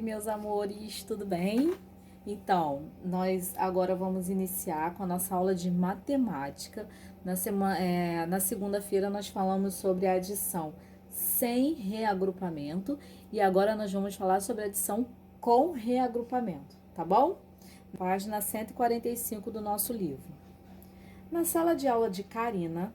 meus amores, tudo bem? Então, nós agora vamos iniciar com a nossa aula de matemática. Na segunda-feira nós falamos sobre a adição sem reagrupamento e agora nós vamos falar sobre a adição com reagrupamento, tá bom? Página 145 do nosso livro. Na sala de aula de Karina,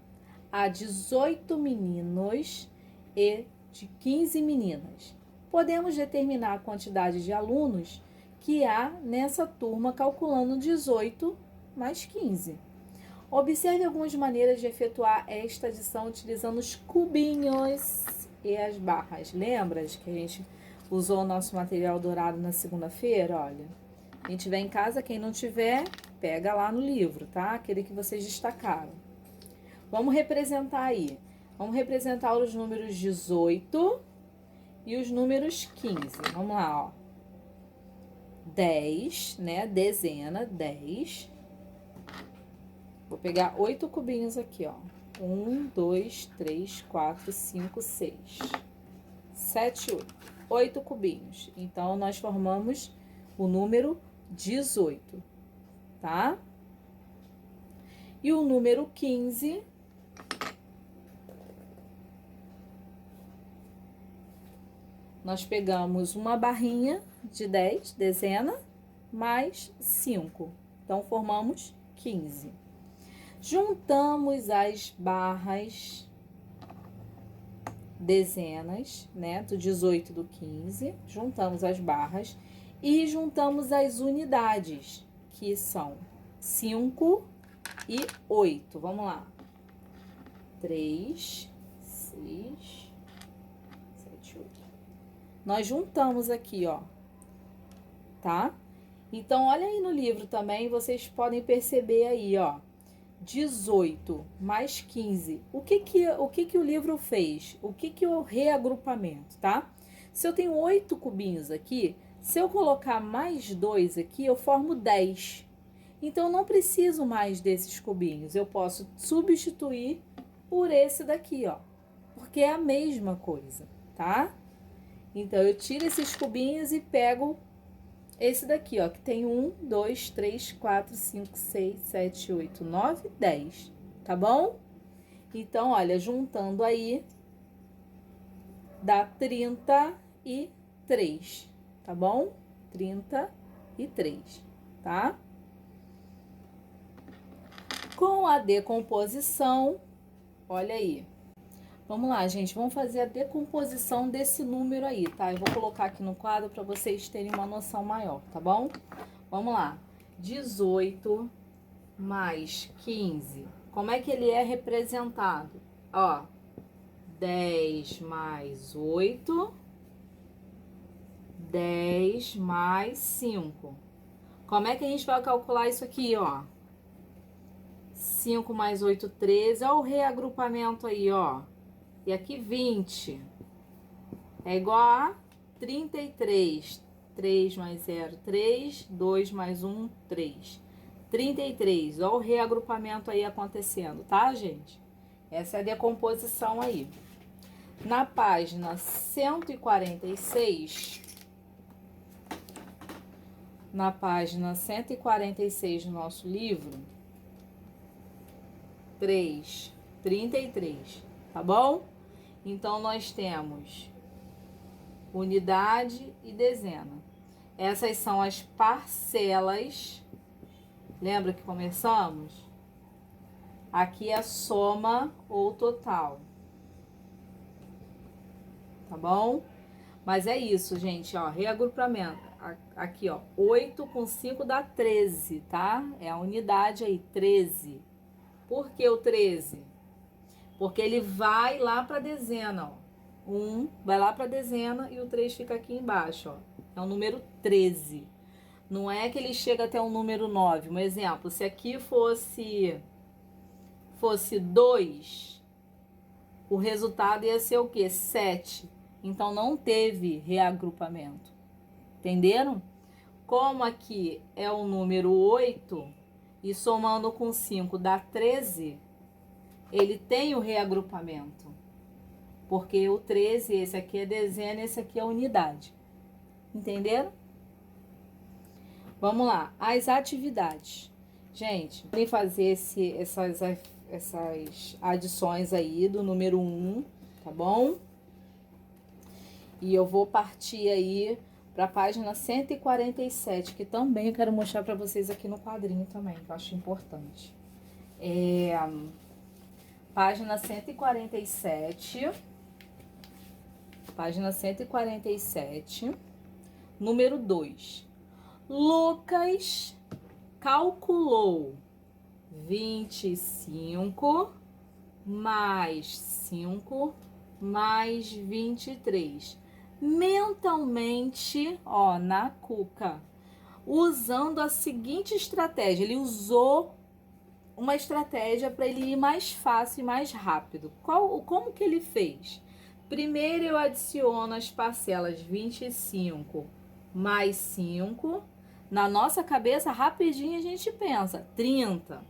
há 18 meninos e de 15 meninas. Podemos determinar a quantidade de alunos que há nessa turma calculando 18 mais 15. Observe algumas maneiras de efetuar esta adição utilizando os cubinhos e as barras. Lembra que a gente usou o nosso material dourado na segunda-feira? Olha, quem tiver em casa, quem não tiver, pega lá no livro, tá? Aquele que vocês destacaram. Vamos representar aí. Vamos representar os números 18 e os números 15. Vamos lá, ó. 10, né? Dezena, 10. Vou pegar 8 cubinhos aqui, ó. 1, 2, 3, 4, 5, 6, 7, 8. 8 cubinhos. Então, nós formamos o número 18, tá? E o número 15... nós pegamos uma barrinha de 10, dezena, mais 5. Então, formamos 15. Juntamos as barras, dezenas, né, do 18 e do 15. Juntamos as barras e juntamos as unidades, que são 5 e 8. Vamos lá. 3, 6... nós juntamos aqui, ó, tá? Então, olha aí no livro também, vocês podem perceber aí, ó, 18 mais 15. O que o livro fez? O que o reagrupamento, tá? Se eu tenho 8 cubinhos aqui, se eu colocar mais 2 aqui, eu formo 10. Então, eu não preciso mais desses cubinhos. Eu posso substituir por esse daqui, ó, porque é a mesma coisa, tá? Então, eu tiro esses cubinhos e pego esse daqui, ó, que tem 1, 2, 3, 4, 5, 6, 7, 8, 9, 10, tá bom? Então, olha, juntando aí, dá 33, tá bom? 33, tá? Com a decomposição, olha aí. Vamos lá, gente, vamos fazer a decomposição desse número aí, tá? Eu vou colocar aqui no quadro para vocês terem uma noção maior, tá bom? Vamos lá. 18 mais 15. Como é que ele é representado? Ó, 10 mais 8, 10 mais 5. Como é que a gente vai calcular isso aqui, ó? 5 mais 8, 13. Olha o reagrupamento aí, ó. E aqui 20 é igual a 33. 3 mais 0, 3. 2 mais 1, 3. 33. Olha o reagrupamento aí acontecendo, tá, gente? Essa é a decomposição aí. Na página 146, na página 146 do nosso livro, 33, tá bom? Então, nós temos unidade e dezena. Essas são as parcelas. Lembra que começamos? Aqui é a soma ou total. Tá bom? Mas é isso, gente, ó, reagrupamento. Aqui, ó, 8 com 5 dá 13, tá? É a unidade aí, 13. Por que o 13? Porque ele vai lá para a dezena, ó. 1 vai lá para a dezena e o 3 fica aqui embaixo, ó. É o número 13. Não é que ele chega até o número 9. Um exemplo, se aqui fosse 2, o resultado ia ser o quê? 7. Então, não teve reagrupamento. Entenderam? Como aqui é o número 8 e somando com 5 dá 13... ele tem o reagrupamento, porque o 13, esse aqui é dezena, esse aqui é unidade, Entenderam? Vamos lá, as atividades. Gente, podem fazer essas adições aí do número 1, tá bom? E eu vou partir aí para a página 147, que também eu quero mostrar para vocês aqui no quadrinho também, que eu acho importante. Página 147. Página 147, número 2. Lucas calculou 25 mais 5 mais 23. Mentalmente, ó, na cuca, usando a seguinte estratégia. Ele usou uma estratégia para ele ir mais fácil e mais rápido. Como que ele fez? Primeiro eu adiciono as parcelas 25 mais 5. Na nossa cabeça, rapidinho a gente pensa, 30.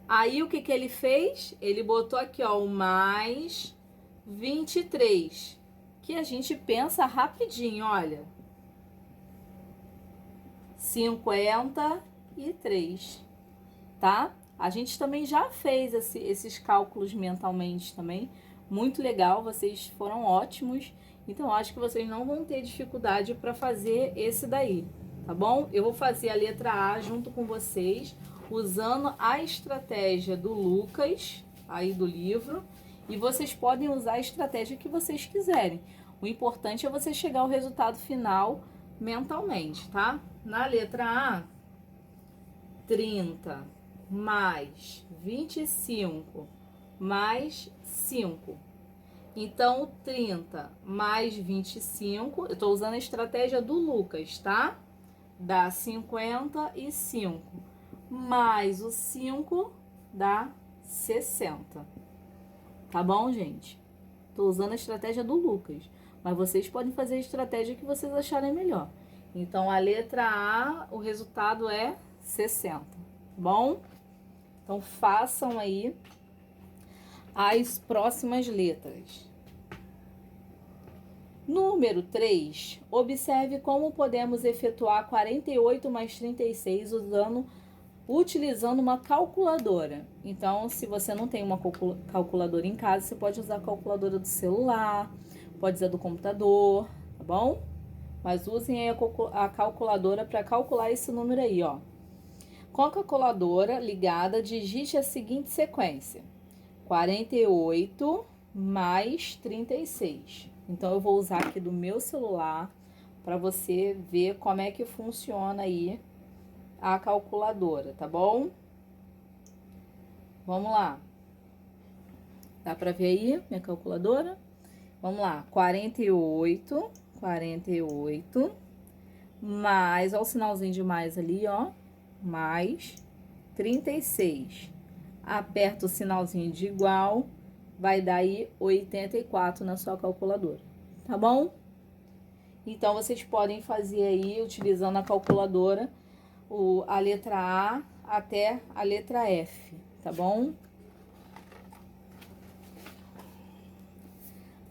Aí o que ele fez? Ele botou aqui, ó, o mais 23, que a gente pensa rapidinho, olha. 53, tá? A gente também já fez esses cálculos mentalmente também. Muito legal, vocês foram ótimos. Então, acho que vocês não vão ter dificuldade para fazer esse daí, tá bom? Eu vou fazer a letra A junto com vocês, usando a estratégia do Lucas, aí do livro. E vocês podem usar a estratégia que vocês quiserem. O importante é você chegar ao resultado final mentalmente, tá? Na letra A, 30 mais 25 mais 5. Então, 30 mais 25, eu estou usando a estratégia do Lucas, tá? Dá 55. Mais o 5 dá 60. Tá bom, gente? Estou usando a estratégia do Lucas. Mas vocês podem fazer a estratégia que vocês acharem melhor. Então, a letra A, o resultado é 60. Bom? Então, façam aí as próximas letras. Número 3. Observe como podemos efetuar 48 mais 36 utilizando uma calculadora. Então, se você não tem uma calculadora em casa, você pode usar a calculadora do celular, pode usar do computador, tá bom? Mas usem aí a calculadora para calcular esse número aí, ó. Com a calculadora ligada, digite a seguinte sequência: 48 mais 36. Então, eu vou usar aqui do meu celular para você ver como é que funciona aí a calculadora, tá bom? Vamos lá. Dá para ver aí minha calculadora? Vamos lá. 48 mais, ó o sinalzinho de mais ali, ó, mais 36. Aperta o sinalzinho de igual, vai dar aí 84 na sua calculadora, tá bom? Então, vocês podem fazer aí, utilizando a calculadora, a letra A até a letra F, tá bom?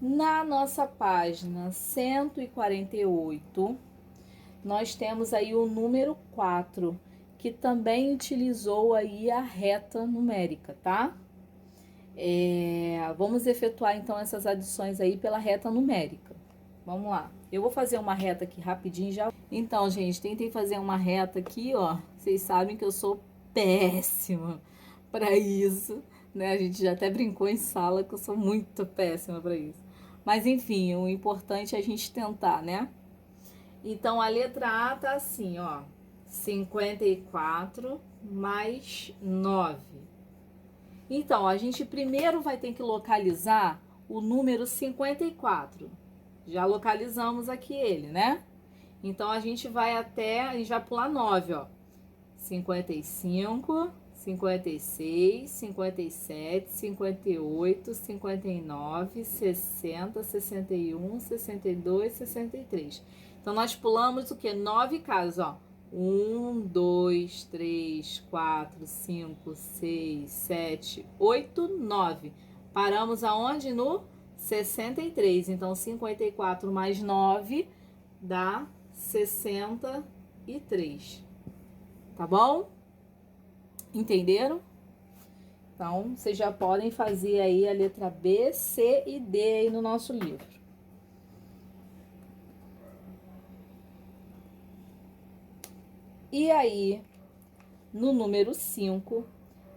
Na nossa página 148, nós temos aí o número 4, que também utilizou aí a reta numérica, tá? Vamos efetuar então essas adições aí pela reta numérica. Vamos lá. Eu vou fazer uma reta aqui rapidinho já. Então, gente, tentei fazer uma reta aqui, ó. Vocês sabem que eu sou péssima para isso, né? A gente já até brincou em sala que eu sou muito péssima para isso. Mas enfim, o importante é a gente tentar, né? Então, a letra A tá assim, ó. 54 mais 9. Então, a gente primeiro vai ter que localizar o número 54. Já localizamos aqui ele, né? Então, a gente vai pular 9, ó. 55, 56, 57, 58, 59, 60, 61, 62, 63. Então, nós pulamos o quê? 9 casas, ó. 1, 2, 3, 4, 5, 6, 7, 8, 9. Paramos aonde? No 63. Então, 54 mais 9 dá 63. Tá bom? Entenderam? Então, vocês já podem fazer aí a letra B, C e D aí no nosso livro. E aí, no número 5,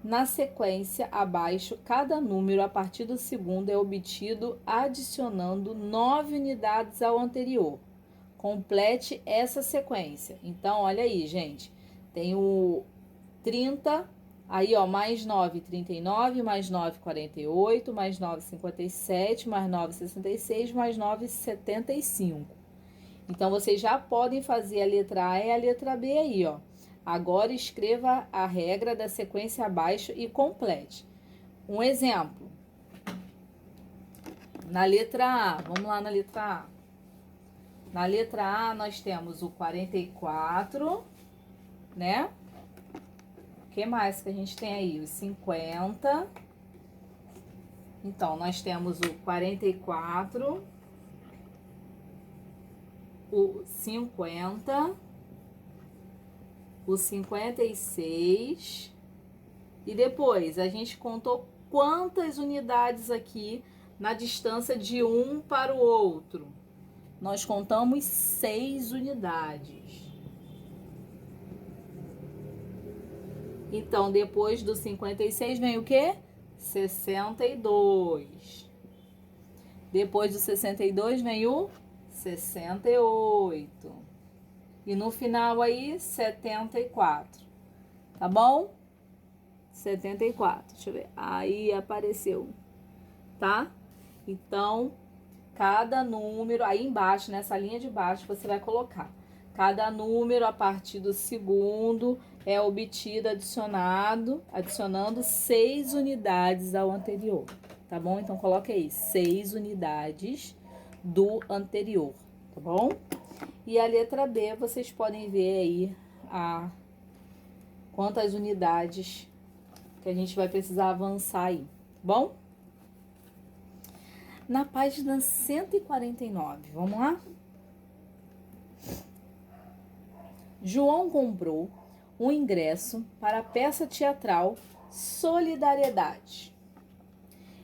na sequência abaixo, cada número a partir do segundo é obtido adicionando 9 unidades ao anterior. Complete essa sequência. Então, olha aí, gente. Tem o 30, aí, ó, mais 9, 39, mais 9, 48, mais 9, 57, mais 9, 66, mais 9, 75. Então, vocês já podem fazer a letra A e a letra B aí, ó. Agora, escreva a regra da sequência abaixo e complete. Um exemplo. Na letra A, vamos lá na letra A. Na letra A, nós temos o 44, né? O que mais que a gente tem aí? O 50. Então, nós temos o 44, o 50, o 56. E depois, a gente contou quantas unidades aqui na distância de um para o outro. Nós contamos 6 unidades. Então, depois do 56 vem o quê? 62. Depois do 62 vem o 68. E no final aí, 74. Tá bom? 74. Deixa eu ver. Aí apareceu. Tá? Então, cada número, aí embaixo, nessa linha de baixo, você vai colocar. Cada número, a partir do segundo, é obtido adicionando 6 unidades ao anterior. Tá bom? Então, coloque aí, 6 unidades do anterior. Tá bom? E a letra B, vocês podem ver aí quantas unidades que a gente vai precisar avançar aí. Tá bom? Na página 149, vamos lá? João comprou um ingresso para a peça teatral Solidariedade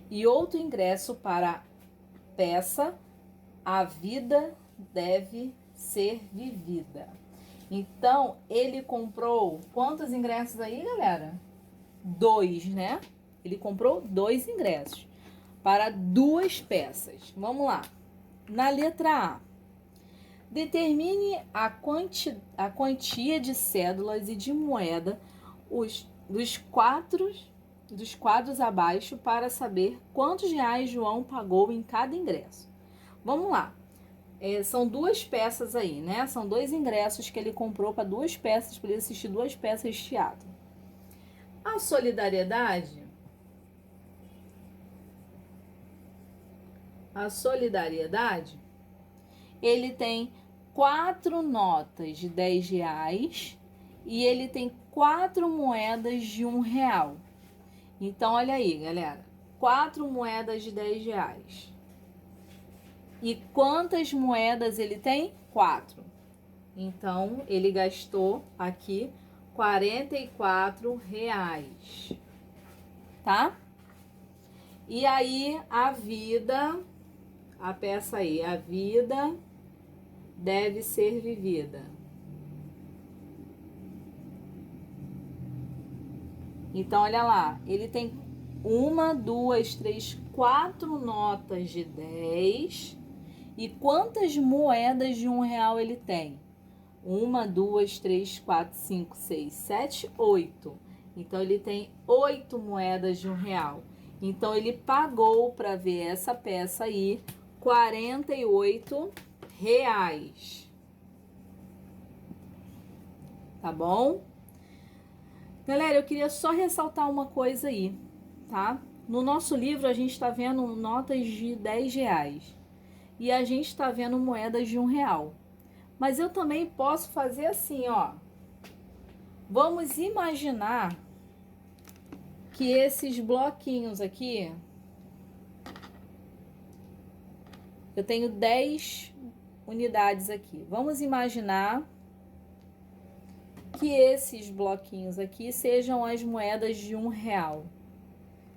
e outro ingresso para a peça A Vida Deve Ser Vivida. Então, ele comprou quantos ingressos aí, galera? 2, né? Ele comprou 2 ingressos para 2 peças. Vamos lá. Na letra A, determine a quantia de cédulas e de moeda dos quadros abaixo para saber quantos reais João pagou em cada ingresso. Vamos lá. São 2 peças aí, né? São 2 ingressos que ele comprou para 2 peças, para ele assistir 2 peças de teatro. A solidariedade ele tem 4 notas de 10 reais e ele tem 4 moedas de R$1. Então, olha aí, galera. 4 moedas de 10 reais. E quantas moedas ele tem? 4. Então, ele gastou aqui R$44. Tá? E aí, a peça aí, a vida deve ser vivida. Então, olha lá, ele tem 1, 2, 3, 4 notas de 10. E quantas moedas de R$1 ele tem? 1, 2, 3, 4, 5, 6, 7, 8. Então, ele tem 8 moedas de R$1. Então, ele pagou para ver essa peça aí R$48. Tá bom? Galera, eu queria só ressaltar uma coisa aí, tá? No nosso livro, a gente tá vendo notas de R$10. E a gente tá vendo moedas de R$1. Mas eu também posso fazer assim, ó. Vamos imaginar que esses bloquinhos aqui Eu tenho 10 unidades aqui. Vamos imaginar que esses bloquinhos aqui sejam as moedas de R$1.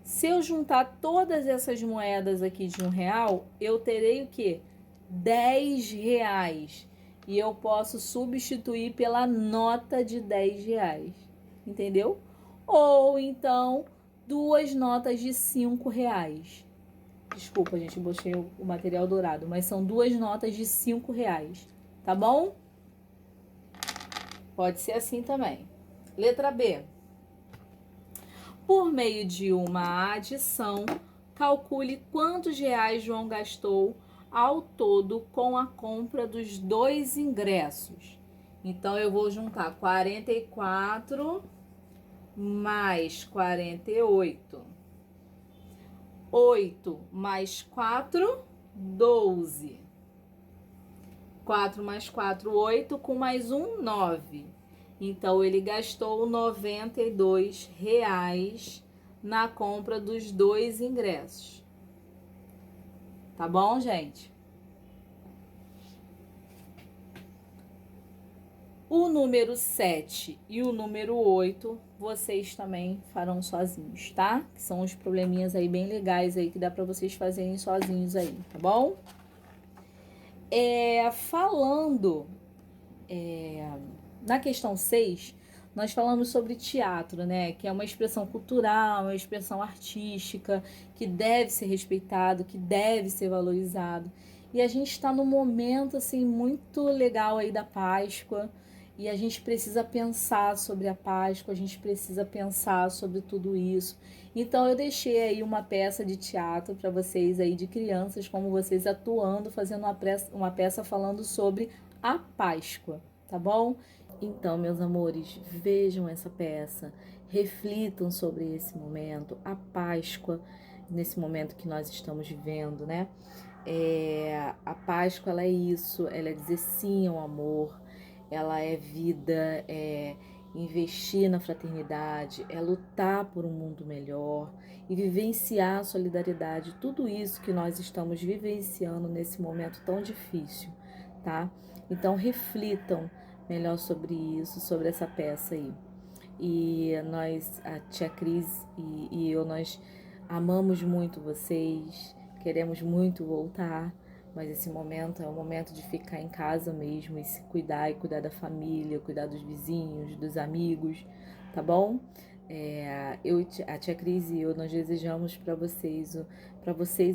Se eu juntar todas essas moedas aqui de R$1, eu terei o quê? R$10. E eu posso substituir pela nota de R$10. Entendeu? Ou então, 2 notas de R$5. Desculpa, gente, eu botei o material dourado, mas são 2 notas de R$5, tá bom? Pode ser assim também. Letra B. Por meio de uma adição, calcule quantos reais João gastou ao todo com a compra dos 2 ingressos. Então, eu vou juntar 44 mais 48. 8 mais 4, 12. 4 mais 4, 8. Com mais 1, 9. Então, ele gastou R$92 na compra dos 2 ingressos. Tá bom, gente? O número 7 e o número 8, vocês também farão sozinhos, tá? Que são uns probleminhas aí bem legais aí que dá pra vocês fazerem sozinhos aí, tá bom? Falando na questão 6, nós falamos sobre teatro, né? Que é uma expressão cultural, uma expressão artística, que deve ser respeitado, que deve ser valorizado. E a gente está num momento, assim, muito legal aí da Páscoa, e a gente precisa pensar sobre a Páscoa, a gente precisa pensar sobre tudo isso. Então, eu deixei aí uma peça de teatro para vocês aí, de crianças, como vocês atuando, fazendo uma peça falando sobre a Páscoa, tá bom? Então, meus amores, vejam essa peça, reflitam sobre esse momento, a Páscoa, nesse momento que nós estamos vivendo, né? A Páscoa, ela é isso, ela é dizer sim ao amor, ela é vida, é investir na fraternidade, é lutar por um mundo melhor e vivenciar a solidariedade, tudo isso que nós estamos vivenciando nesse momento tão difícil, tá? Então, reflitam melhor sobre isso, sobre essa peça aí. E nós, a tia Cris e eu, nós amamos muito vocês, queremos muito voltar, mas esse momento é o momento de ficar em casa mesmo e se cuidar, e cuidar da família, cuidar dos vizinhos, dos amigos, tá bom? A tia Cris e eu, nós desejamos para vocês e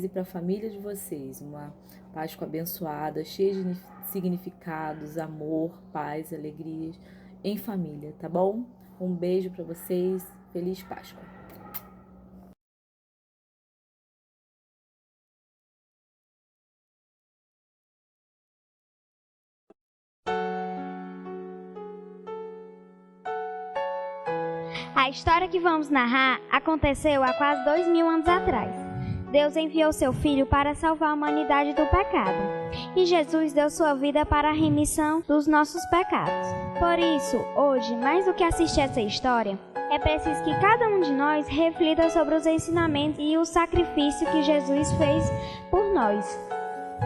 para a família de vocês uma Páscoa abençoada, cheia de significados, amor, paz, alegrias em família, tá bom? Um beijo para vocês, feliz Páscoa! A história que vamos narrar aconteceu há quase 2000 anos atrás. Deus enviou seu Filho para salvar a humanidade do pecado. E Jesus deu sua vida para a remissão dos nossos pecados. Por isso, hoje, mais do que assistir essa história, é preciso que cada um de nós reflita sobre os ensinamentos e o sacrifício que Jesus fez por nós.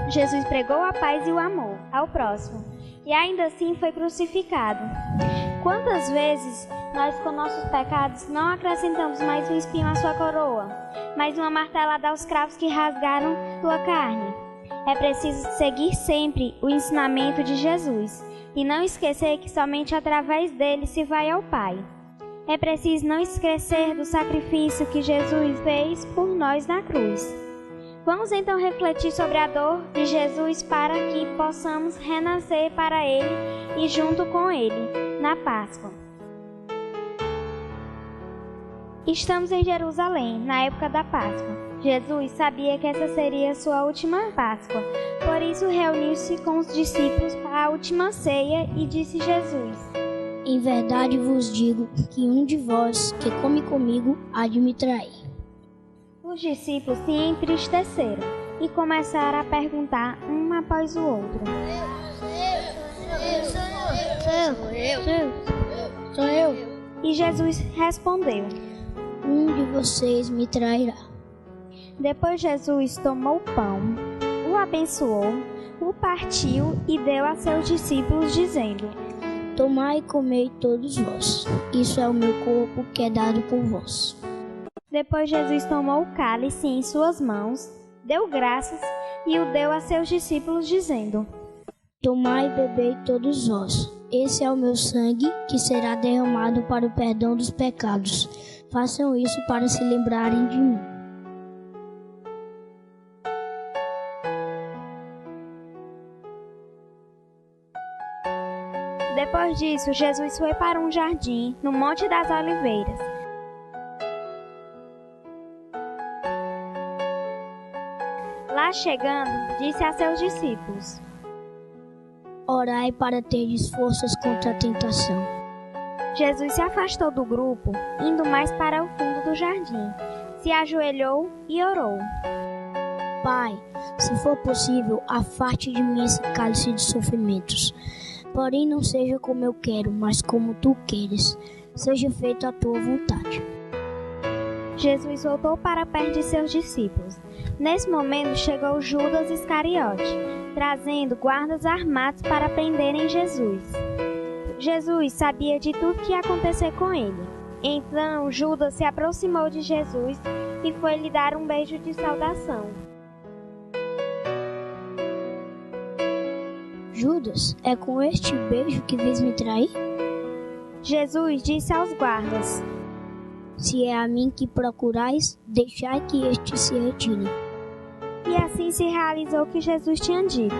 Jesus pregou a paz e o amor ao próximo, e ainda assim foi crucificado. Quantas vezes nós, com nossos pecados, não acrescentamos mais um espinho à sua coroa, mais uma martelada aos cravos que rasgaram sua carne? É preciso seguir sempre o ensinamento de Jesus e não esquecer que somente através dele se vai ao Pai. É preciso não esquecer do sacrifício que Jesus fez por nós na cruz. Vamos então refletir sobre a dor de Jesus para que possamos renascer para Ele e junto com Ele, na Páscoa. Estamos em Jerusalém, na época da Páscoa. Jesus sabia que essa seria sua última Páscoa, por isso reuniu-se com os discípulos para a última ceia e disse Jesus: Em verdade vos digo que um de vós que come comigo há de me trair. Os discípulos se entristeceram e começaram a perguntar um após o outro: Sou eu. E Jesus respondeu: Um de vocês me trairá. Depois Jesus tomou o pão, o abençoou, o partiu e deu a seus discípulos, dizendo: Tomai e comei todos vós. Isso é o meu corpo que é dado por vós. Depois Jesus tomou o cálice em suas mãos, deu graças e o deu a seus discípulos, dizendo: Tomai e bebei todos vós. Esse é o meu sangue, que será derramado para o perdão dos pecados. Façam isso para se lembrarem de mim. Depois disso, Jesus foi para um jardim, no Monte das Oliveiras. Lá chegando, disse a seus discípulos: Orai para terdes forças contra a tentação. Jesus se afastou do grupo, indo mais para o fundo do jardim. Se ajoelhou e orou: Pai, se for possível, afaste de mim esse cálice de sofrimentos. Porém, não seja como eu quero, mas como tu queres. Seja feita a tua vontade. Jesus voltou para perto de seus discípulos. Nesse momento chegou Judas Iscariote, trazendo guardas armados para prenderem Jesus. Jesus sabia de tudo que ia acontecer com ele. Então Judas se aproximou de Jesus e foi lhe dar um beijo de saudação. Judas, é com este beijo que vês me trair? Jesus disse aos guardas: Se é a mim que procurais, deixai que este se retire. E assim se realizou o que Jesus tinha dito: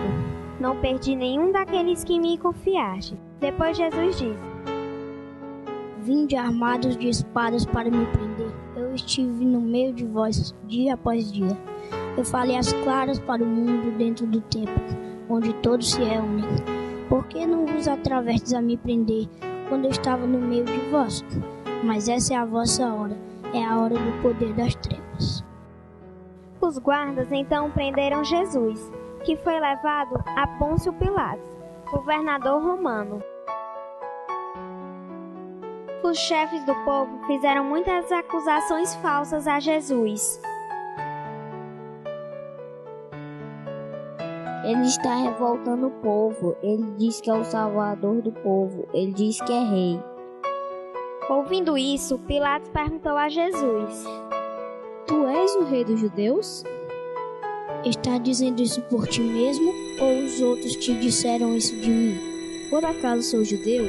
Não perdi nenhum daqueles que me confiaste. Depois Jesus disse: Vinde armados de espadas para me prender. Eu estive no meio de vós, dia após dia. Eu falei as claras para o mundo dentro do templo, onde todos se reúnem. Por que não vos atravestes a me prender quando eu estava no meio de vós? Mas essa é a vossa hora, é a hora do poder das trevas. Os guardas então prenderam Jesus, que foi levado a Pôncio Pilatos, governador romano. Os chefes do povo fizeram muitas acusações falsas a Jesus. Ele está revoltando o povo. Ele diz que é o salvador do povo. Ele diz que é rei. Ouvindo isso, Pilatos perguntou a Jesus: Tu és o rei dos judeus? Está dizendo isso por ti mesmo ou os outros te disseram isso de mim? Por acaso sou judeu?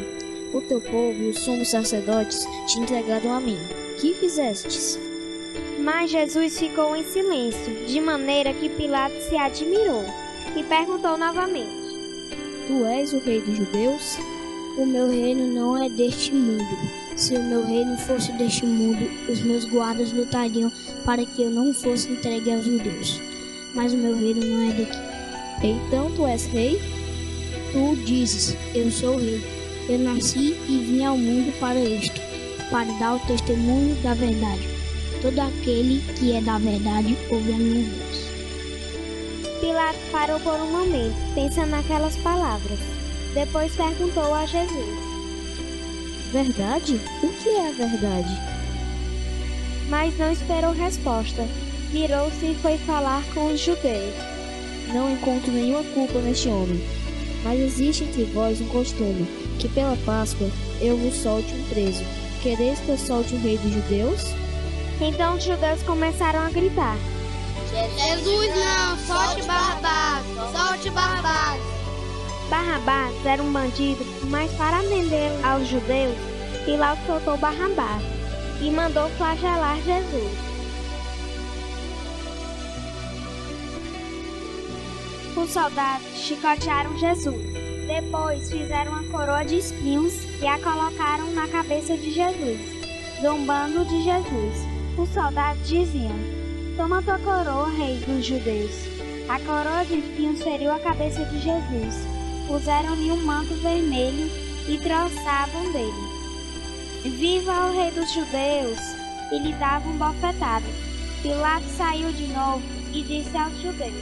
O teu povo e os sumos sacerdotes te entregaram a mim. Que fizestes? Mas Jesus ficou em silêncio, de maneira que Pilatos se admirou e perguntou novamente: Tu és o rei dos judeus? O meu reino não é deste mundo. Se o meu reino fosse deste mundo, os meus guardas lutariam para que eu não fosse entregue aos judeus. Mas o meu reino não é daqui. Então tu és rei? Tu dizes: Eu sou rei. Eu nasci e vim ao mundo para isto, para dar o testemunho da verdade. Todo aquele que é da verdade ouve a minha voz. Pilatos parou por um momento, pensando naquelas palavras. Depois perguntou a Jesus: Verdade? O que é a verdade? Mas não esperou resposta. Virou-se e foi falar com os judeus. Não encontro nenhuma culpa neste homem. Mas existe entre vós um costume, que pela Páscoa eu vos solte um preso. Quereis que eu solte o rei dos judeus? Então os judeus começaram a gritar: Jesus não, solte Barrabás, solte Barrabás. Barrabás era um bandido, mas para vender aos judeus, Pilatos soltou Barrabás e mandou flagelar Jesus. Os soldados chicotearam Jesus. Depois fizeram uma coroa de espinhos e a colocaram na cabeça de Jesus, zombando de Jesus. Os soldados diziam: Toma tua coroa, rei dos judeus. A coroa de espinhos feriu a cabeça de Jesus. Puseram-lhe um manto vermelho e troçavam dele: Viva o rei dos judeus! E lhe davam bofetadas. Pilatos saiu de novo e disse aos judeus: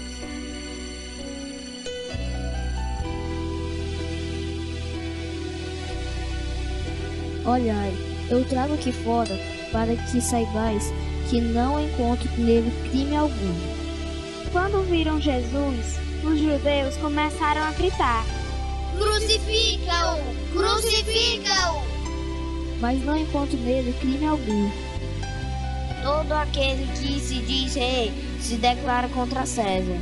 Olhai, eu trago aqui fora para que saibais que não encontro nele crime algum. Quando viram Jesus, os judeus começaram a gritar: Crucifica-o! Crucifica-o! Mas não encontro nele crime algum. Todo aquele que se diz rei se declara contra César.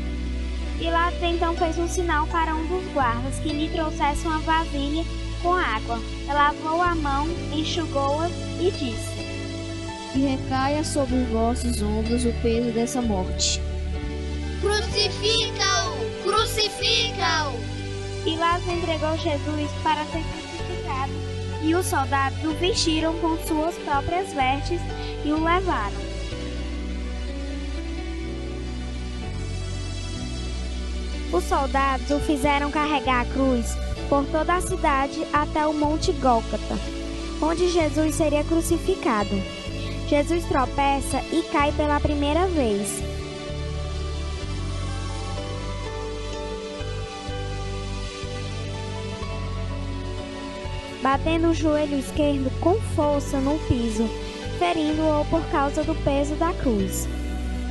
Pilatos então fez um sinal para um dos guardas que lhe trouxesse uma vasilha com água. Lavou a mão, enxugou-a e disse: Que recaia sobre os vossos ombros o peso dessa morte. Crucifica-o! Crucifica-o! Pilatos entregou Jesus para ser crucificado, e os soldados o vestiram com suas próprias vestes e o levaram. Os soldados o fizeram carregar a cruz por toda a cidade até o Monte Gólgota, onde Jesus seria crucificado. Jesus tropeça e cai pela primeira vez. Batendo o joelho esquerdo com força no piso, ferindo-o por causa do peso da cruz.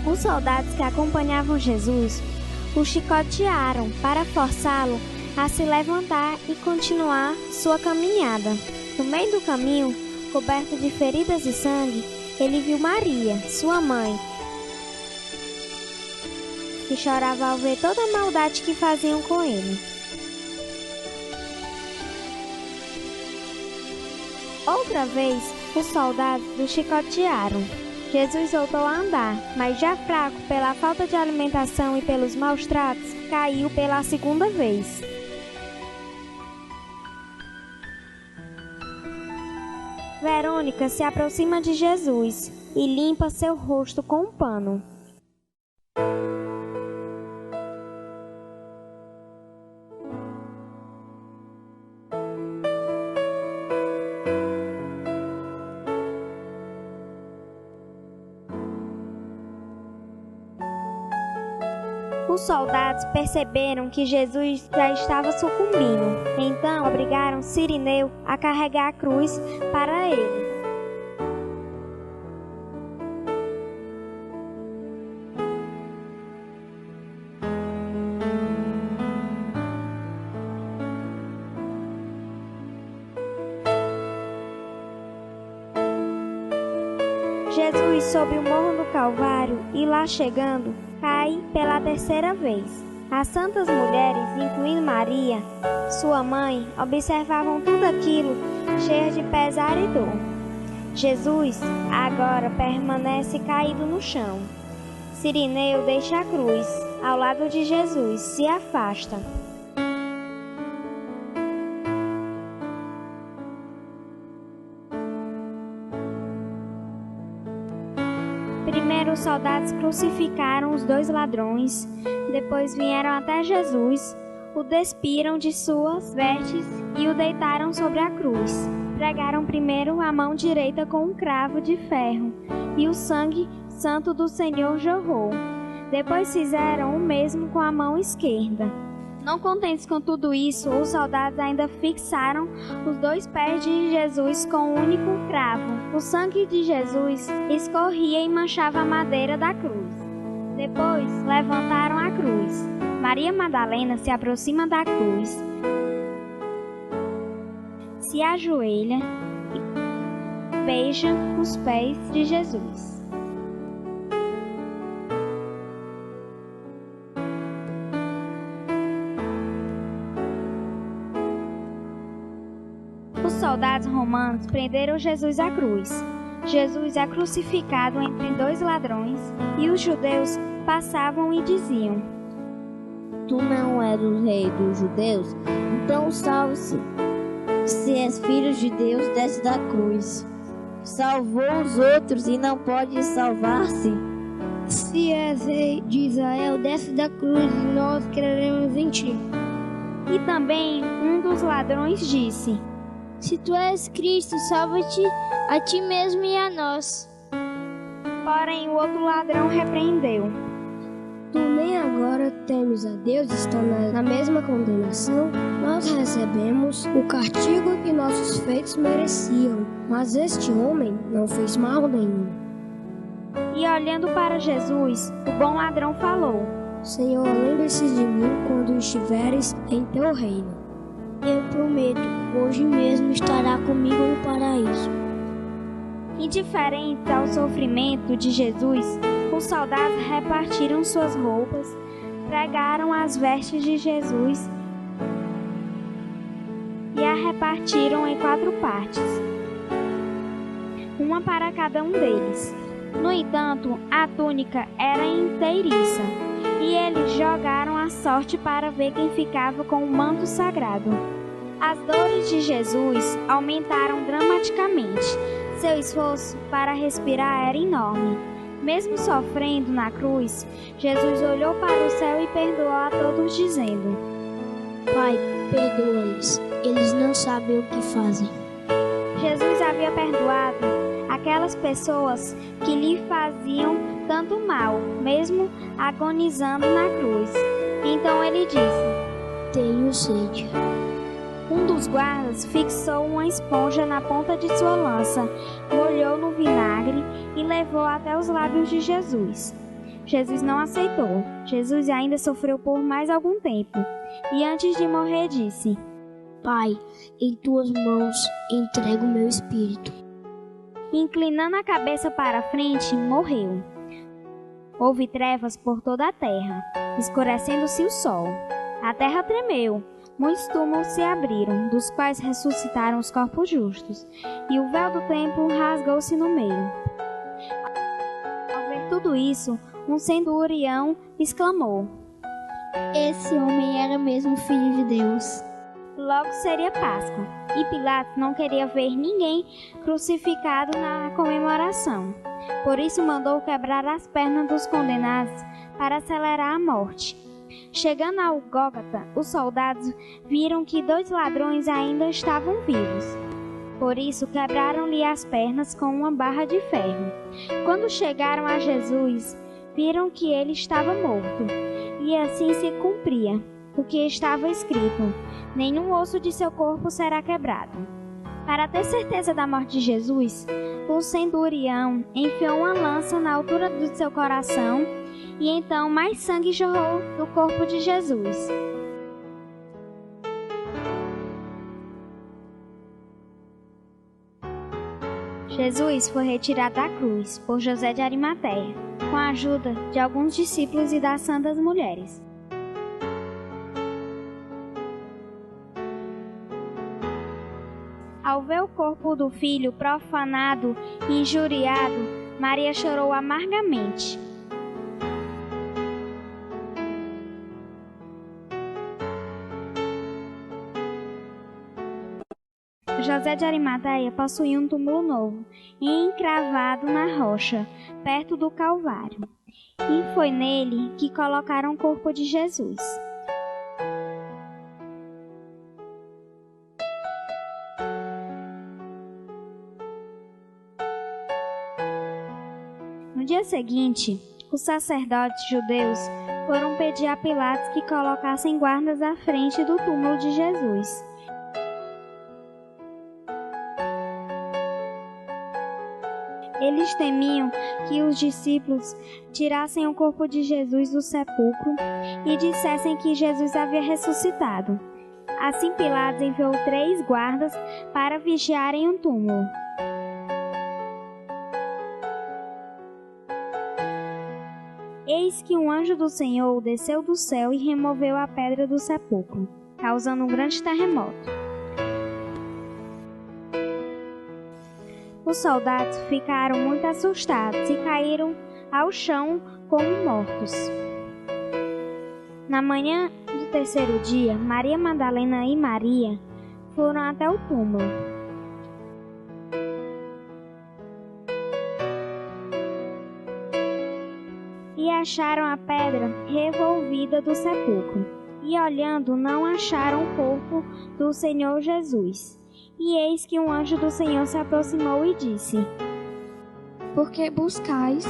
Os soldados que acompanhavam Jesus o chicotearam para forçá-lo a se levantar e continuar sua caminhada. No meio do caminho, coberto de feridas e sangue, ele viu Maria, sua mãe, que chorava ao ver toda a maldade que faziam com ele. Outra vez, os soldados o chicotearam. Jesus voltou a andar, mas já fraco pela falta de alimentação e pelos maus tratos, caiu pela segunda vez. Verônica se aproxima de Jesus e limpa seu rosto com um pano. Os soldados perceberam que Jesus já estava sucumbindo, então obrigaram Cirineu a carregar a cruz para ele. Jesus sobe o Morro do Calvário e lá chegando, cai pela terceira vez. As santas mulheres, incluindo Maria, sua mãe, observavam tudo aquilo cheias de pesar e dor. Jesus agora permanece caído no chão. Cirineu deixa a cruz ao lado de Jesus, se afasta. Primeiro os soldados crucificaram os dois ladrões, depois vieram até Jesus, o despiram de suas vestes e o deitaram sobre a cruz. Pregaram primeiro a mão direita com um cravo de ferro, e o sangue santo do Senhor jorrou. Depois fizeram o mesmo com a mão esquerda. Não contentes com tudo isso, os soldados ainda fixaram os dois pés de Jesus com um único cravo. O sangue de Jesus escorria e manchava a madeira da cruz. Depois levantaram a cruz. Maria Madalena se aproxima da cruz, se ajoelha e beija os pés de Jesus. Os soldados romanos prenderam Jesus à cruz. Jesus é crucificado entre dois ladrões e os judeus passavam e diziam: Tu não és o rei dos judeus? Então salve-se. Se és filho de Deus, desce da cruz. Salvou os outros e não pode salvar-se. Se és rei de Israel, desce da cruz e nós creremos em ti. E também um dos ladrões disse: Se tu és Cristo, salva-te a ti mesmo e a nós. Porém, o outro ladrão repreendeu: Tu nem agora temes a Deus, está na mesma condenação? Nós recebemos o castigo que nossos feitos mereciam, mas este homem não fez mal nenhum. E olhando para Jesus, o bom ladrão falou: Senhor, lembre-se de mim quando estiveres em teu reino. Eu prometo, hoje mesmo estará comigo no paraíso. Indiferentes ao sofrimento de Jesus, os soldados repartiram suas roupas, pregaram as vestes de Jesus e a repartiram em 4 partes, uma para cada um deles. No entanto, a túnica era inteiriça, e eles jogaram a sorte para ver quem ficava com o manto sagrado. As dores de Jesus aumentaram dramaticamente. Seu esforço para respirar era enorme. Mesmo sofrendo na cruz, Jesus olhou para o céu e perdoou a todos, dizendo: Pai, perdoa-lhes, eles não sabem o que fazem. Jesus havia perdoado aquelas pessoas que lhe faziam tanto mal, mesmo agonizando na cruz. Então ele disse: Tenho sede. Um dos guardas fixou uma esponja na ponta de sua lança, molhou no vinagre e levou até os lábios de Jesus. Jesus não aceitou. Jesus ainda sofreu por mais algum tempo e antes de morrer disse: Pai, em tuas mãos entrego o meu espírito. Inclinando a cabeça para a frente, morreu. Houve trevas por toda a terra, escurecendo-se o sol. A terra tremeu. Muitos túmulos se abriram, dos quais ressuscitaram os corpos justos, e o véu do templo rasgou-se no meio. Ao ver tudo isso, um centurião exclamou: Esse homem era mesmo filho de Deus. Logo seria Páscoa, e Pilatos não queria ver ninguém crucificado na comemoração. Por isso mandou quebrar as pernas dos condenados para acelerar a morte. Chegando ao Gólgota, os soldados viram que 2 ladrões ainda estavam vivos. Por isso, quebraram-lhe as pernas com uma barra de ferro. Quando chegaram a Jesus, viram que ele estava morto. E assim se cumpria o que estava escrito: nenhum osso de seu corpo será quebrado. Para ter certeza da morte de Jesus, o centurião enfiou uma lança na altura do seu coração, e então mais sangue jorrou do corpo de Jesus. Jesus foi retirado da cruz por José de Arimateia, com a ajuda de alguns discípulos e das santas mulheres. Ao ver o corpo do filho profanado e injuriado, Maria chorou amargamente. José de Arimateia possuía um túmulo novo, encravado na rocha, perto do Calvário, e foi nele que colocaram o corpo de Jesus. No dia seguinte, os sacerdotes judeus foram pedir a Pilatos que colocassem guardas à frente do túmulo de Jesus. Eles temiam que os discípulos tirassem o corpo de Jesus do sepulcro e dissessem que Jesus havia ressuscitado. Assim Pilatos enviou 3 guardas para vigiarem o túmulo. Eis que um anjo do Senhor desceu do céu e removeu a pedra do sepulcro, causando um grande terremoto. Os soldados ficaram muito assustados e caíram ao chão como mortos. Na manhã do 3º dia, Maria Madalena e Maria foram até o túmulo. E acharam a pedra revolvida do sepulcro. E olhando, não acharam o corpo do Senhor Jesus. E eis que um anjo do Senhor se aproximou e disse: Por que buscais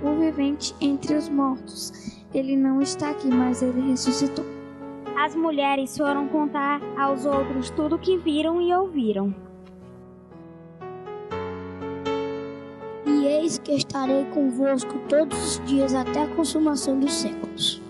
o vivente entre os mortos? Ele não está aqui, mas ele ressuscitou. As mulheres foram contar aos outros tudo o que viram e ouviram. E eis que estarei convosco todos os dias até a consumação dos séculos.